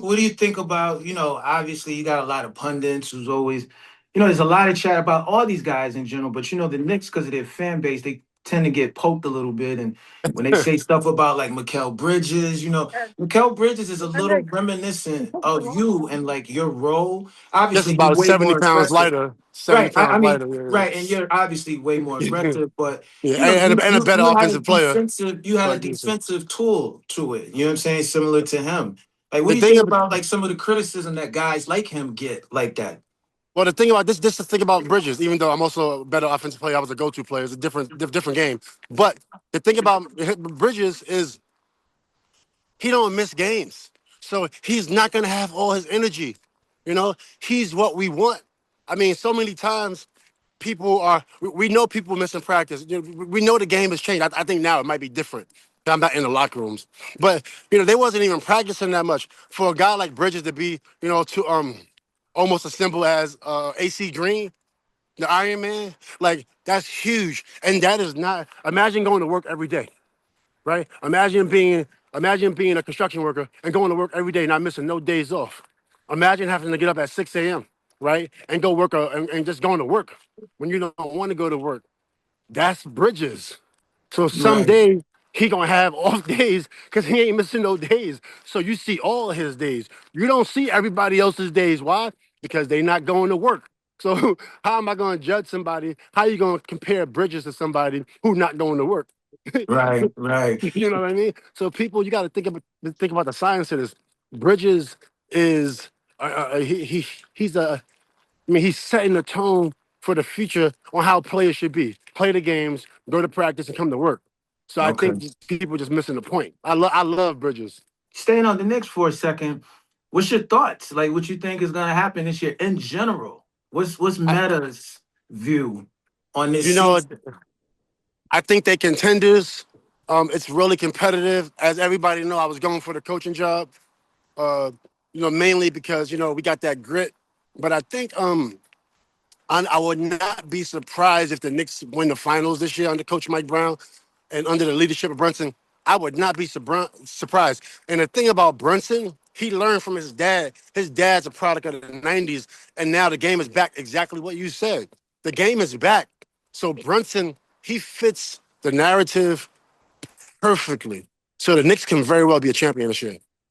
what do you think about, obviously you got a lot of pundits who's always, there's a lot of chat about all these guys in general, but the Knicks, because of their fan base, they tend to get poked a little bit. And when they say stuff about like Mikal Bridges, Mikal Bridges is a little reminiscent of you and like your role. Just Obviously, you're about way 70 more pounds aggressive. lighter. 70 Right. I pounds mean, lighter, right, and you're obviously way more yeah. aggressive, but Yeah, you and a you better you had a offensive player. But defensive tool to it. You know what I'm saying? Similar to him. Like, what the do you thing think about about like some of the criticism that guys like him get like that? well, the thing about this the thing about Bridges. Even though I'm also a better offensive player, I was a go-to player. It's a different game. But the thing about Bridges is he don't miss games, so he's not gonna have all his energy. You know, he's what we want. I mean, so many times we know people missing practice. We know the game has changed. I think now it might be different. I'm not in the locker rooms, but they wasn't even practicing that much for a guy like Bridges to be to almost as simple as AC Green, the Iron Man. Like that's huge, and that is not. Imagine going to work every day, right? Imagine being a construction worker and going to work every day, not missing no days off. Imagine having to get up at 6 a.m., right, and go work and just going to work when you don't want to go to work. That's Bridges. So Right. someday he gonna have off days because he ain't missing no days. So you see all of his days. You don't see everybody else's days. Why? Because they not going to work. So how am I gonna judge somebody? How you gonna compare Bridges to somebody who not going to work? Right. Right. You know what I mean? So people, you got to think about the science of this. Bridges is he's a I mean he's setting the tone for the future on how players should be. Play the games, go to practice, and come to work. So I Okay. think people just missing the point. I love Bridges. Staying on the Knicks for a second, what's your thoughts? Like, what you think is going to happen this year in general? What's I, Meta's view on this you know, season? I think they contenders. It's really competitive. As everybody know, I was going for the coaching job. Uh, mainly because we got that grit. But I think I would not be surprised if the Knicks win the finals this year under Coach Mike Brown and under the leadership of Brunson. I would not be surprised. And the thing about Brunson, he learned from his dad. His dad's a product of the 90s, and now the game is back exactly what you said. The game is back. So Brunson, he fits the narrative perfectly. So the Knicks can very well be a champion this year.